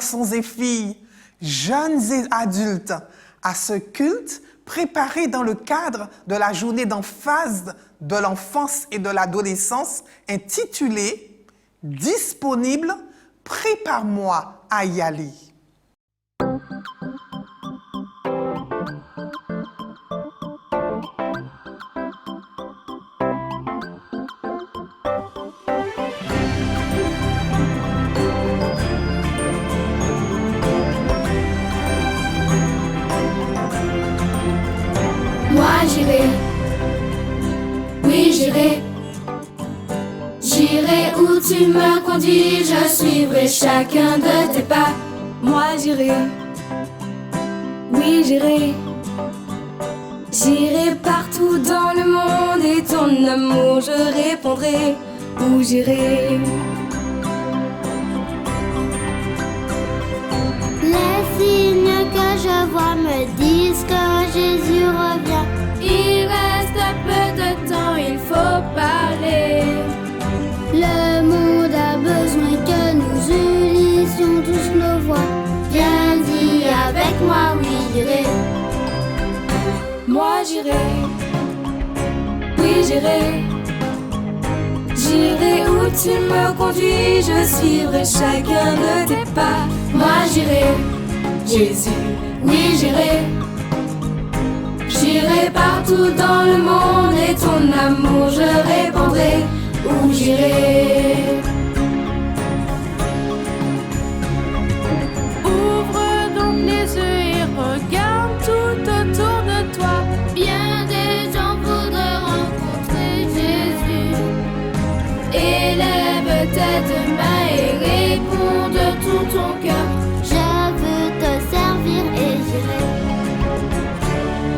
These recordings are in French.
garçons et filles, jeunes et adultes, à ce culte préparé dans le cadre de la journée d'emphase de l'enfance et de l'adolescence intitulée « Disponible, prépare-moi à y aller ». J'irai, oui j'irai, j'irai où tu me conduis, je suivrai chacun de tes pas. Moi j'irai, oui j'irai, j'irai partout dans le monde et ton amour je répondrai, où j'irai. Les signes que je vois me disent que Jésus revient. Il reste peu de temps, il faut parler. Le monde a besoin que nous unissions tous nos voix. Viens dis avec moi, oui j'irai. Moi j'irai, oui j'irai. J'irai où tu me conduis, je suivrai chacun de tes pas. Moi j'irai, Jésus, oui j'irai. J'irai partout dans le monde et ton amour je répandrai, où j'irai. Ouvre donc les yeux et regarde tout autour de toi. Bien des gens voudraient rencontrer Jésus. Élève tes deux mains et réponds de tout ton cœur. Je veux te servir et j'irai.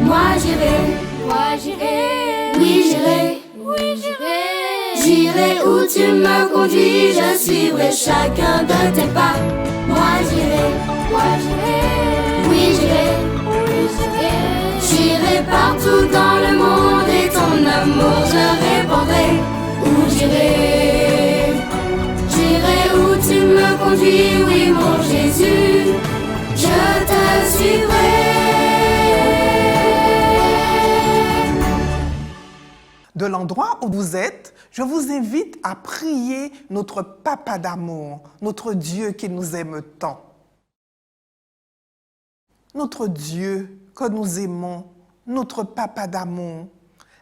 Moi j'irai, oui j'irai, Oui j'irai. j'irai où tu me conduis, je suivrai chacun de tes pas. Moi j'irai, oui j'irai, j'irai partout dans le monde et ton amour je répandrai, où j'irai. J'irai où tu me conduis, oui mon Jésus, je te suivrai. De l'endroit où vous êtes, je vous invite à prier notre Papa d'amour, notre Dieu qui nous aime tant. Notre Dieu que nous aimons, notre Papa d'amour,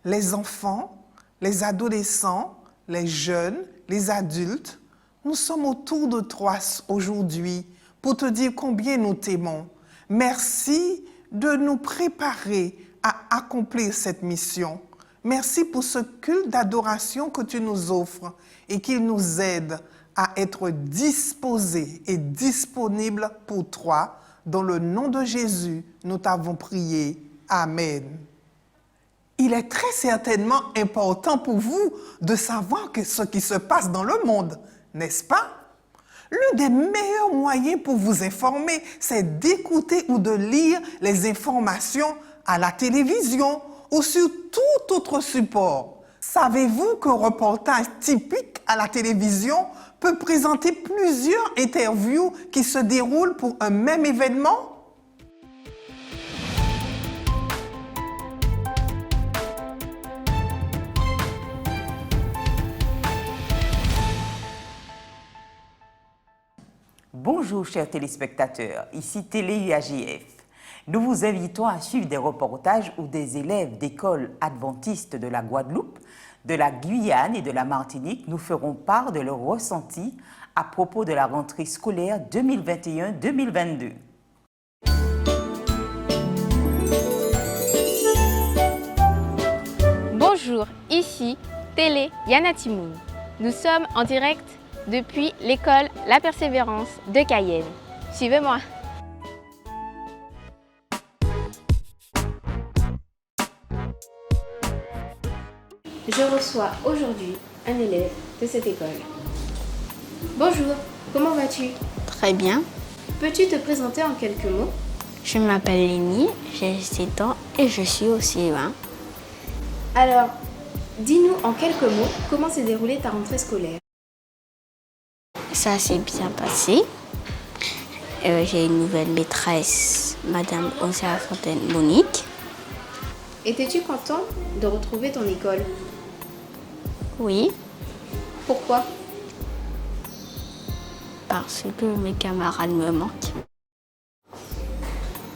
les enfants, les adolescents, les jeunes, les adultes, nous sommes autour de toi aujourd'hui pour te dire combien nous t'aimons. Merci de nous préparer à accomplir cette mission. Merci pour ce culte d'adoration que tu nous offres et qu'il nous aide à être disposés et disponibles pour toi. Dans le nom de Jésus, nous t'avons prié. Amen. Il est très certainement important pour vous de savoir ce qui se passe dans le monde, n'est-ce pas? L'un des meilleurs moyens pour vous informer, c'est d'écouter ou de lire les informations à la télévision ou sur tout autre support. Savez-vous qu'un reportage typique à la télévision peut présenter plusieurs interviews qui se déroulent pour un même événement? Bonjour chers téléspectateurs, ici Télé UAGF. Nous vous invitons à suivre des reportages où des élèves d'écoles adventistes de la Guadeloupe, de la Guyane et de la Martinique nous feront part de leurs ressentis à propos de la rentrée scolaire 2021-2022. Bonjour, ici Télé Yanatimoun. Nous sommes en direct depuis l'école La Persévérance de Cayenne. Suivez-moi. Je reçois aujourd'hui un élève de cette école. Bonjour, comment vas-tu? Très bien. Peux-tu te présenter en quelques mots? Je m'appelle Lénie, j'ai 7 ans et je suis au CE1. Alors, dis-nous en quelques mots comment s'est déroulée ta rentrée scolaire. Ça s'est bien passé. J'ai une nouvelle maîtresse, Madame Osea Fontaine-Monique. Étais-tu content de retrouver ton école? Oui, Pourquoi? parce que mes camarades me manquent.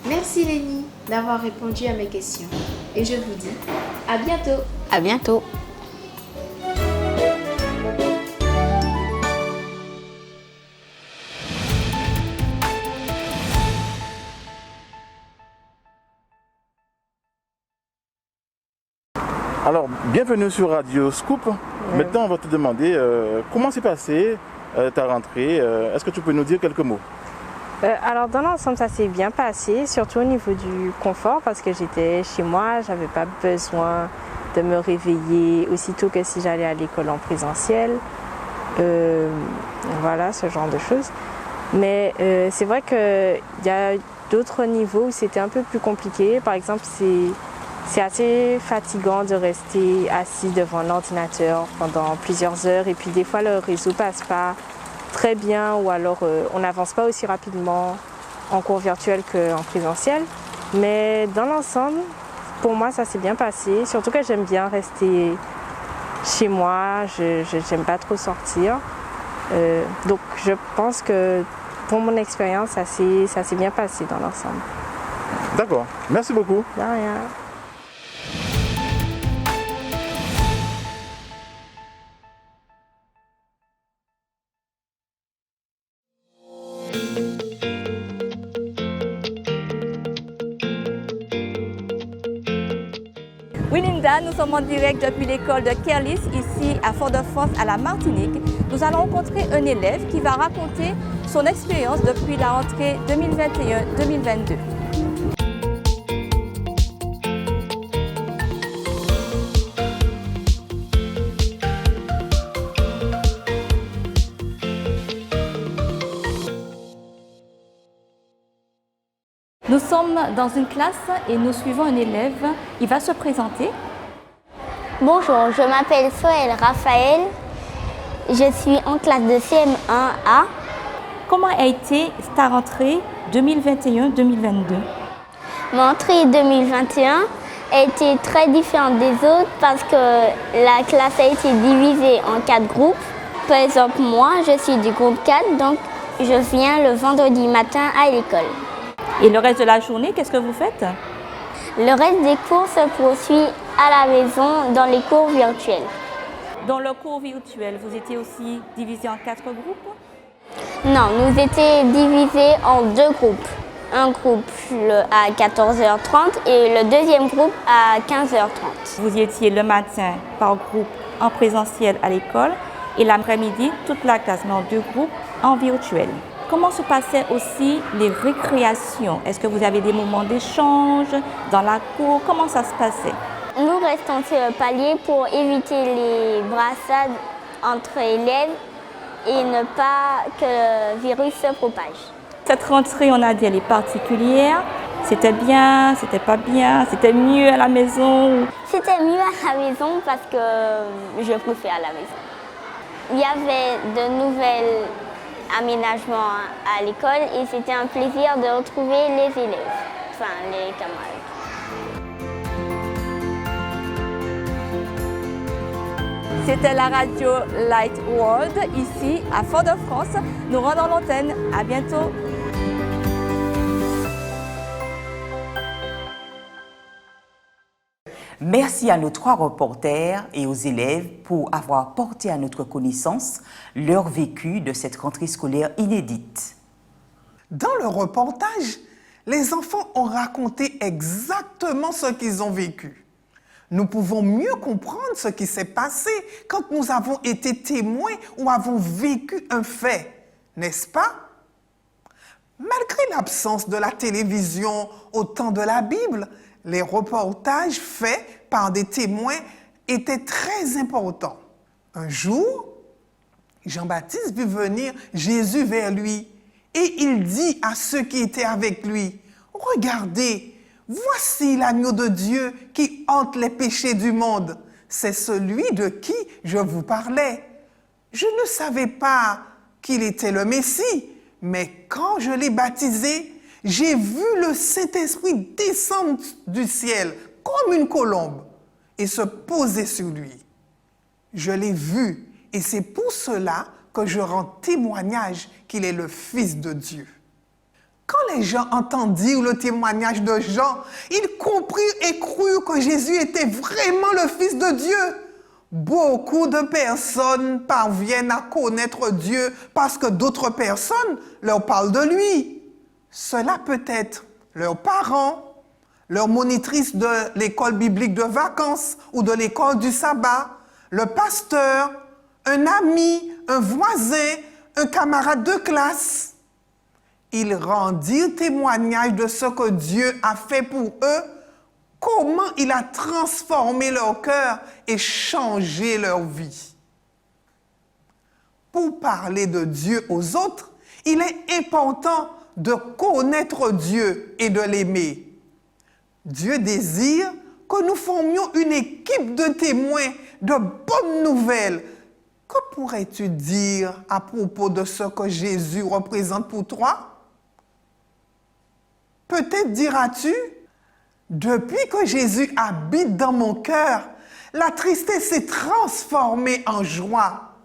Merci Lénie d'avoir répondu à mes questions. Et je vous dis à bientôt. À bientôt. Alors, bienvenue sur Radio Scoop. Maintenant, on va te demander comment s'est passée ta rentrée. Est-ce que tu peux nous dire quelques mots? Alors dans l'ensemble ça s'est bien passé, surtout au niveau du confort parce que j'étais chez moi, j'avais pas besoin de me réveiller aussitôt que si j'allais à l'école en présentiel. Voilà, ce genre de choses. Mais c'est vrai qu'il y a d'autres niveaux où c'était un peu plus compliqué. Par exemple, c'est assez fatigant de rester assis devant l'ordinateur pendant plusieurs heures et puis des fois le réseau passe pas très bien ou alors on n'avance pas aussi rapidement en cours virtuel qu'en présentiel. Mais dans l'ensemble, pour moi, ça s'est bien passé. Surtout que j'aime bien rester chez moi, je n'aime pas trop sortir. Donc je pense que pour mon expérience, ça s'est bien passé dans l'ensemble. D'accord, merci beaucoup. De rien. Oui Linda, nous sommes en direct depuis l'école de Kerlis, ici à Fort-de-France, à la Martinique. Nous allons rencontrer un élève qui va raconter son expérience depuis la rentrée 2021-2022. Nous sommes dans une classe et nous suivons un élève. Il va se présenter. Bonjour, je m'appelle Soël Raphaël. Je suis en classe de CM1A. Comment a été ta rentrée 2021-2022? Mon entrée 2021 a été très différente des autres parce que la classe a été divisée en 4 groupes. Par exemple, moi, je suis du groupe 4, donc je viens le vendredi matin à l'école. Et le reste de la journée, qu'est-ce que vous faites? Le reste des cours se poursuit à la maison dans les cours virtuels. Dans le cours virtuel, vous étiez aussi divisé en 4 groupes? Non, nous étions divisés en 2 groupes. Un groupe à 14h30 et le deuxième groupe à 15h30. Vous y étiez le matin par groupe en présentiel à l'école et l'après-midi, toute la classe, mais en 2 groupes en virtuel. Comment se passaient aussi les récréations? Est-ce que vous avez des moments d'échange dans la cour? Comment ça se passait? Nous restons sur le palier pour éviter les brassades entre élèves et ne pas que le virus se propage. Cette rentrée, on a dit, elle est particulière. C'était bien, c'était pas bien, c'était mieux à la maison? C'était mieux à la maison parce que je préfère à la maison. Il y avait de nouvelles aménagements à l'école et c'était un plaisir de retrouver les élèves, enfin les camarades. C'était la radio Light World ici à Fort-de-France. Nous rendons l'antenne. À bientôt. Merci à nos 3 reporters et aux élèves pour avoir porté à notre connaissance leur vécu de cette rentrée scolaire inédite. Dans le reportage, les enfants ont raconté exactement ce qu'ils ont vécu. Nous pouvons mieux comprendre ce qui s'est passé quand nous avons été témoins ou avons vécu un fait, n'est-ce pas? Malgré l'absence de la télévision au temps de la Bible, les reportages faits par des témoins étaient très importants. Un jour, Jean-Baptiste vit venir Jésus vers lui et il dit à ceux qui étaient avec lui, « Regardez, voici l'agneau de Dieu qui ôte les péchés du monde. C'est celui de qui je vous parlais. Je ne savais pas qu'il était le Messie, mais quand je l'ai baptisé, j'ai vu le Saint-Esprit descendre du ciel comme une colombe et se poser sur lui. Je l'ai vu et c'est pour cela que je rends témoignage qu'il est le Fils de Dieu. Quand les gens entendirent le témoignage de Jean, ils comprirent et crurent que Jésus était vraiment le Fils de Dieu. Beaucoup de personnes parviennent à connaître Dieu parce que d'autres personnes leur parlent de lui. Cela peut être leurs parents, leur monitrice de l'école biblique de vacances ou de l'école du sabbat, le pasteur, un ami, un voisin, un camarade de classe. Ils rendirent témoignage de ce que Dieu a fait pour eux, comment il a transformé leur cœur et changé leur vie. Pour parler de Dieu aux autres, il est important de connaître Dieu et de l'aimer. Dieu désire que nous formions une équipe de témoins de bonnes nouvelles. Que pourrais-tu dire à propos de ce que Jésus représente pour toi? Peut-être diras-tu, depuis que Jésus habite dans mon cœur, la tristesse s'est transformée en joie,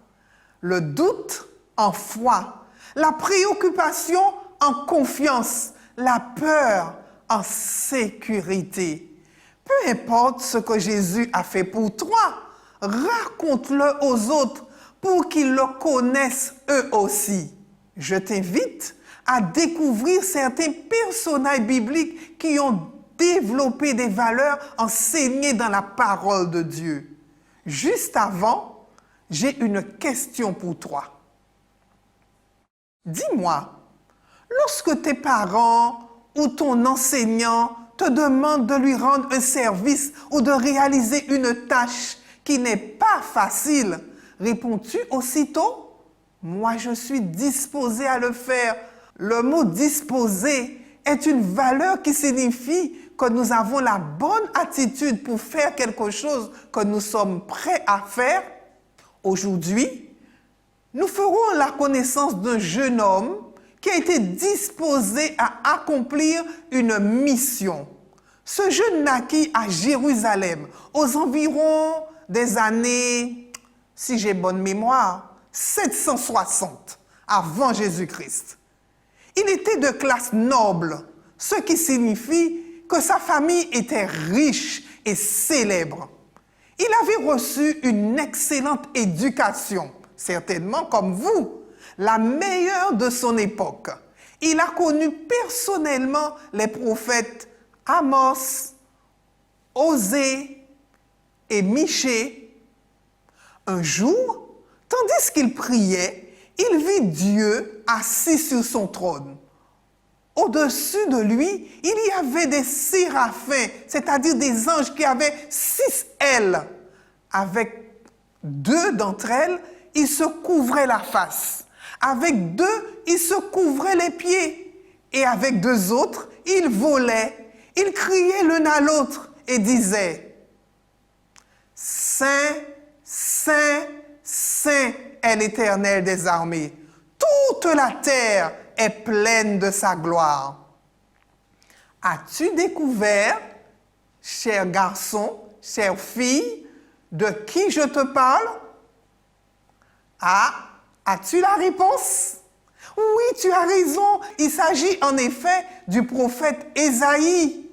le doute en foi, la préoccupation en confiance, la peur en sécurité. Peu importe ce que Jésus a fait pour toi, raconte-le aux autres pour qu'ils le connaissent eux aussi. Je t'invite à découvrir certains personnages bibliques qui ont développé des valeurs enseignées dans la parole de Dieu. Juste avant, j'ai une question pour toi. Dis-moi, lorsque tes parents ou ton enseignant te demandent de lui rendre un service ou de réaliser une tâche qui n'est pas facile, réponds-tu aussitôt? Moi, je suis disposé à le faire. Le mot « disposer » est une valeur qui signifie que nous avons la bonne attitude pour faire quelque chose que nous sommes prêts à faire. Aujourd'hui, nous ferons la connaissance d'un jeune homme qui a été disposé à accomplir une mission. Ce jeune naquit à Jérusalem aux environs des années, si j'ai bonne mémoire, 760 avant Jésus-Christ. Il était de classe noble, ce qui signifie que sa famille était riche et célèbre. Il avait reçu une excellente éducation, certainement comme vous, la meilleure de son époque. Il a connu personnellement les prophètes Amos, Osée et Michée. Un jour, tandis qu'il priait, il vit Dieu assis sur son trône. Au-dessus de lui, il y avait des séraphins, c'est-à-dire des anges qui avaient 6 ailes. Avec 2 d'entre elles, ils se couvraient la face. Avec 2, ils se couvraient les pieds. Et avec 2 autres, ils volaient. Ils criaient l'un à l'autre et disaient « Saint, Saint, Saint est l'Éternel des armées. Toute la terre est pleine de sa gloire. » As-tu découvert, cher garçon, chère fille, de qui je te parle? Ah, as-tu la réponse? Oui, tu as raison. Il s'agit en effet du prophète Ésaïe.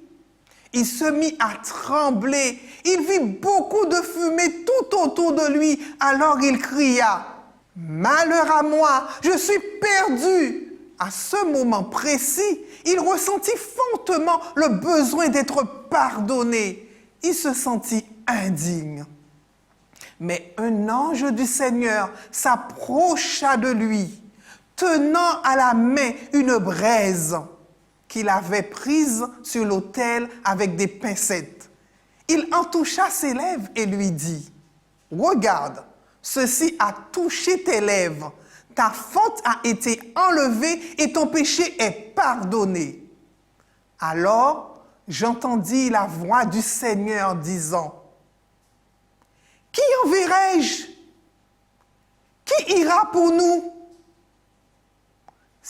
Il se mit à trembler. Il vit beaucoup de fumée tout autour de lui. Alors il cria « Malheur à moi, je suis perdu !» À ce moment précis, il ressentit fortement le besoin d'être pardonné. Il se sentit indigne. Mais un ange du Seigneur s'approcha de lui, tenant à la main une braise qu'il avait prise sur l'autel avec des pincettes. Il en toucha ses lèvres et lui dit « Regarde, ceci a touché tes lèvres. Ta faute a été enlevée et ton péché est pardonné. » Alors j'entendis la voix du Seigneur disant « Qui enverrai-je? Qui ira pour nous? »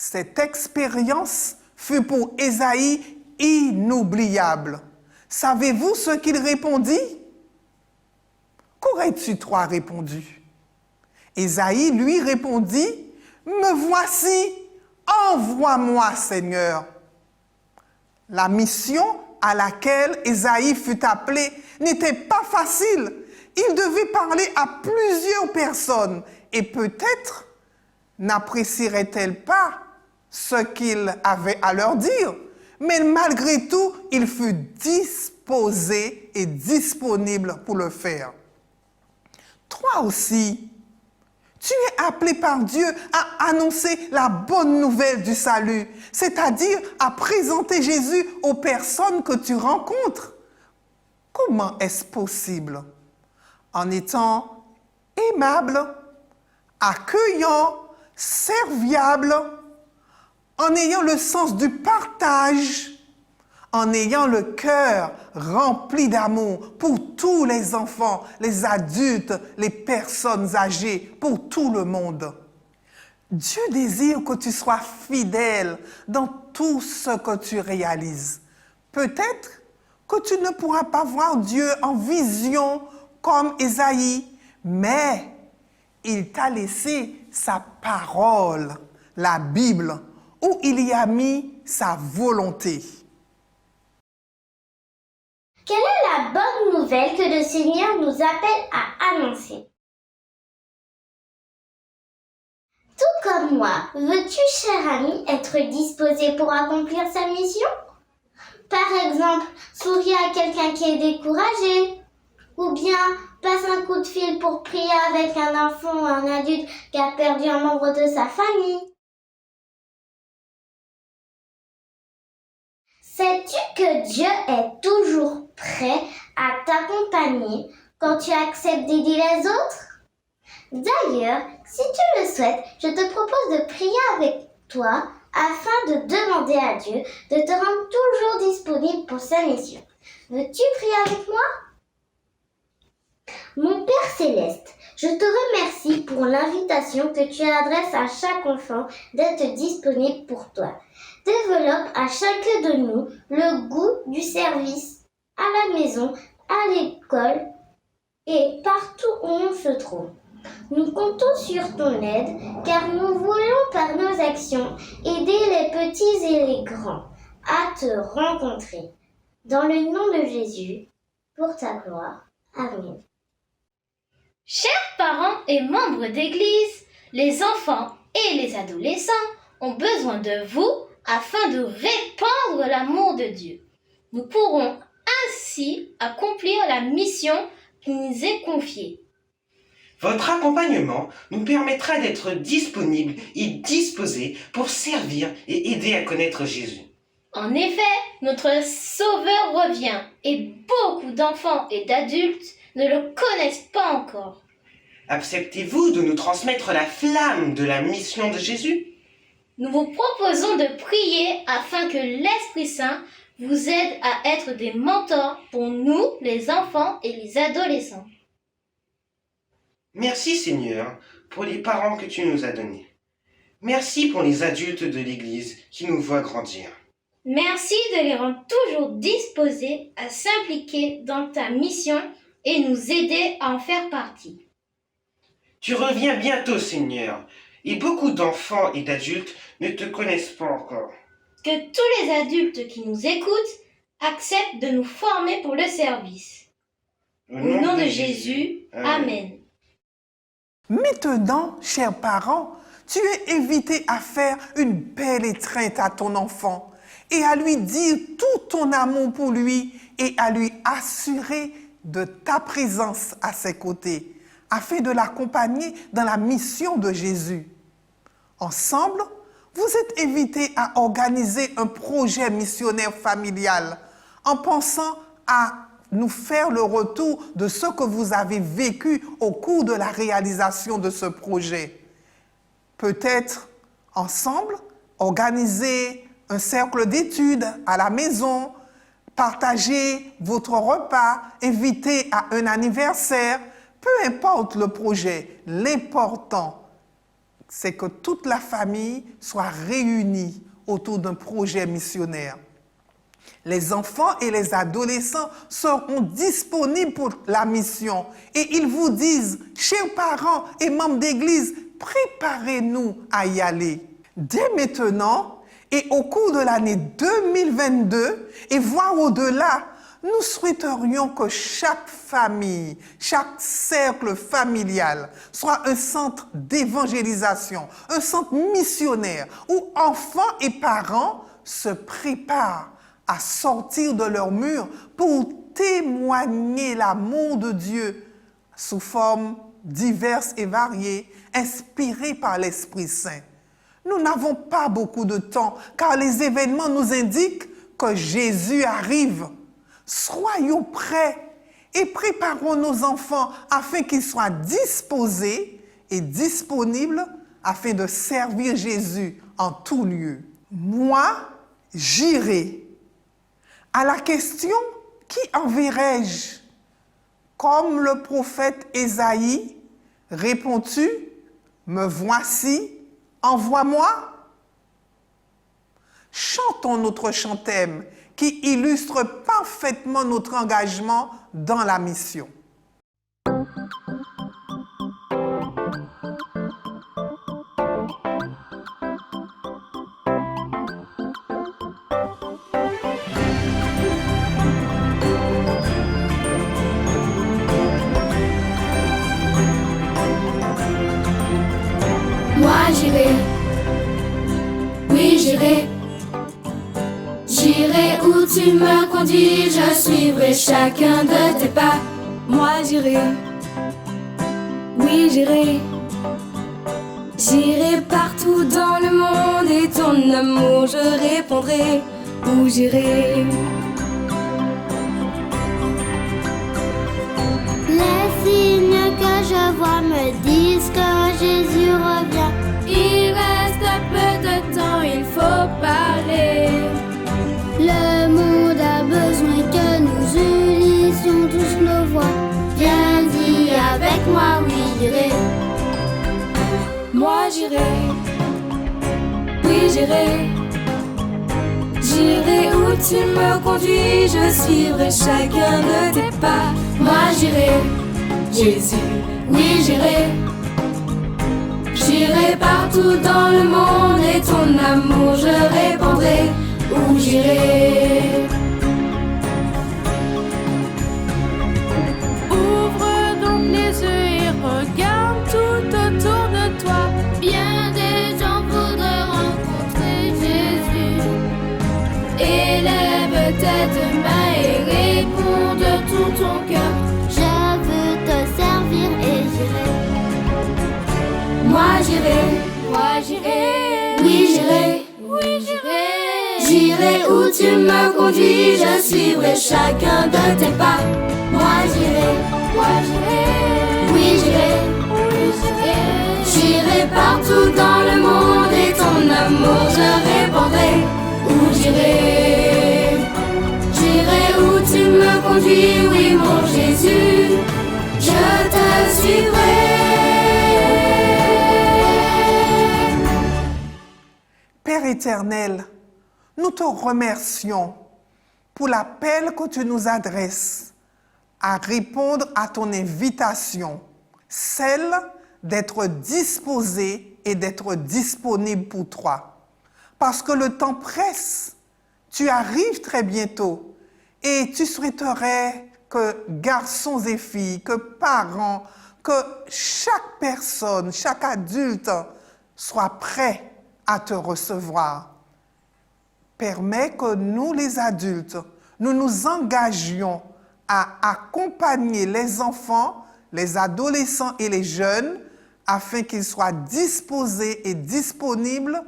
Cette expérience fut pour Ésaïe inoubliable. Savez-vous ce qu'il répondit? Qu'aurais-tu toi répondu? Ésaïe lui répondit, « Me voici, envoie-moi, Seigneur. » La mission à laquelle Ésaïe fut appelé n'était pas facile. Il devait parler à plusieurs personnes et peut-être n'apprécierait-elle pas ce qu'il avait à leur dire. Mais malgré tout, il fut disposé et disponible pour le faire. Toi aussi, tu es appelé par Dieu à annoncer la bonne nouvelle du salut, c'est-à-dire à présenter Jésus aux personnes que tu rencontres. Comment est-ce possible? En étant aimable, accueillant, serviable, en ayant le sens du partage, en ayant le cœur rempli d'amour pour tous les enfants, les adultes, les personnes âgées, pour tout le monde. Dieu désire que tu sois fidèle dans tout ce que tu réalises. Peut-être que tu ne pourras pas voir Dieu en vision comme Ésaïe, mais il t'a laissé sa parole, la Bible, où il y a mis sa volonté. Quelle est la bonne nouvelle que le Seigneur nous appelle à annoncer? Tout comme moi, veux-tu, cher ami, être disposé pour accomplir sa mission? Par exemple, sourire à quelqu'un qui est découragé, ou bien passe un coup de fil pour prier avec un enfant ou un adulte qui a perdu un membre de sa famille. Sais-tu que Dieu est toujours prêt à t'accompagner quand tu acceptes d'aider les autres? D'ailleurs, si tu le souhaites, je te propose de prier avec toi afin de demander à Dieu de te rendre toujours disponible pour sa mission. Veux-tu prier avec moi? Mon Père Céleste, je te remercie pour l'invitation que tu adresses à chaque enfant d'être disponible pour toi. Développe à chacun de nous le goût du service, à la maison, à l'école et partout où on se trouve. Nous comptons sur ton aide car nous voulons par nos actions aider les petits et les grands à te rencontrer. Dans le nom de Jésus, pour ta gloire. Amen. Chers parents et membres d'Église, les enfants et les adolescents ont besoin de vous afin de répandre l'amour de Dieu. Nous pourrons ainsi accomplir la mission qui nous est confiée. Votre accompagnement nous permettra d'être disponibles et disposés pour servir et aider à connaître Jésus. En effet, notre Sauveur revient et beaucoup d'enfants et d'adultes ne le connaissent pas encore. Acceptez-vous de nous transmettre la flamme de la mission de Jésus? Nous vous proposons de prier afin que l'Esprit Saint vous aide à être des mentors pour nous, les enfants et les adolescents. Merci Seigneur pour les parents que tu nous as donnés. Merci pour les adultes de l'Église qui nous voient grandir. Merci de les rendre toujours disposés à s'impliquer dans ta mission et nous aider à en faire partie. Tu reviens bientôt Seigneur, et beaucoup d'enfants et d'adultes ne te connaissent pas encore. Que tous les adultes qui nous écoutent acceptent de nous former pour le service. Au nom de Jésus, Amen. Maintenant, chers parents, tu es invité à faire une belle étreinte à ton enfant et à lui dire tout ton amour pour lui et à lui assurer de ta présence à ses côtés afin de l'accompagner dans la mission de Jésus. Ensemble, vous êtes invités à organiser un projet missionnaire familial en pensant à nous faire le retour de ce que vous avez vécu au cours de la réalisation de ce projet. Peut-être, ensemble, organiser un cercle d'études à la maison, partager votre repas, inviter à un anniversaire, peu importe le projet, l'important c'est que toute la famille soit réunie autour d'un projet missionnaire. Les enfants et les adolescents seront disponibles pour la mission et ils vous disent, chers parents et membres d'église, préparez-nous à y aller. Dès maintenant et au cours de l'année 2022 et voire au-delà, nous souhaiterions que chaque famille, chaque cercle familial soit un centre d'évangélisation, un centre missionnaire où enfants et parents se préparent à sortir de leurs murs pour témoigner l'amour de Dieu sous formes diverses et variées, inspirées par l'Esprit Saint. Nous n'avons pas beaucoup de temps car les événements nous indiquent que Jésus arrive. Soyons prêts et préparons nos enfants afin qu'ils soient disposés et disponibles afin de servir Jésus en tout lieu. Moi, j'irai. À la question « Qui enverrai-je » comme le prophète Ésaïe, réponds-tu « Me voici, envoie-moi » Chantons notre chantème qui illustre parfaitement notre engagement dans la mission. Moi j'irai, oui j'irai. J'irai où tu me conduis, je suivrai chacun de tes pas. Moi j'irai, oui j'irai. J'irai partout dans le monde et ton amour je répondrai. Où j'irai. Les signes que je vois me disent que Jésus revient. Il reste peu de temps, il faut parler. Le monde a besoin que nous unissions tous nos voix. Viens dis avec moi, oui j'irai. Moi j'irai, oui j'irai. J'irai où tu me conduis, je suivrai chacun de tes pas. Moi j'irai, Jésus, oui j'irai. J'irai partout dans le monde et ton amour je répandrai. Où j'irai. ouvre donc les yeux et regarde tout autour de toi. Bien des gens voudraient rencontrer Jésus. Élève tes deux mains et réponds de tout ton cœur. Je veux te servir et j'irai. Moi j'irai, oui j'irai, oui j'irai. J'irai où tu me conduis, je suivrai chacun de tes pas. Moi j'irai, oui j'irai, oui j'irai. J'irai partout dans le monde et ton amour je répandrai. Où j'irai, j'irai où tu me conduis, oui mon Jésus, je te suivrai. Père éternel, nous te remercions pour l'appel que tu nous adresses à répondre à ton invitation, celle d'être disposé et d'être disponible pour toi. Parce que le temps presse, tu arrives très bientôt et tu souhaiterais que garçons et filles, que parents, que chaque personne, chaque adulte soit prêt à te recevoir. Permets que nous, les adultes, nous nous engagions à accompagner les enfants, les adolescents et les jeunes afin qu'ils soient disposés et disponibles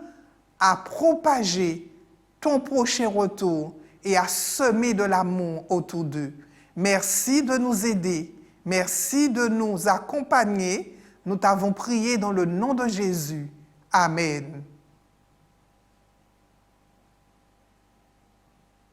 à propager ton prochain retour et à semer de l'amour autour d'eux. Merci de nous aider. Merci de nous accompagner. Nous t'avons prié dans le nom de Jésus. Amen.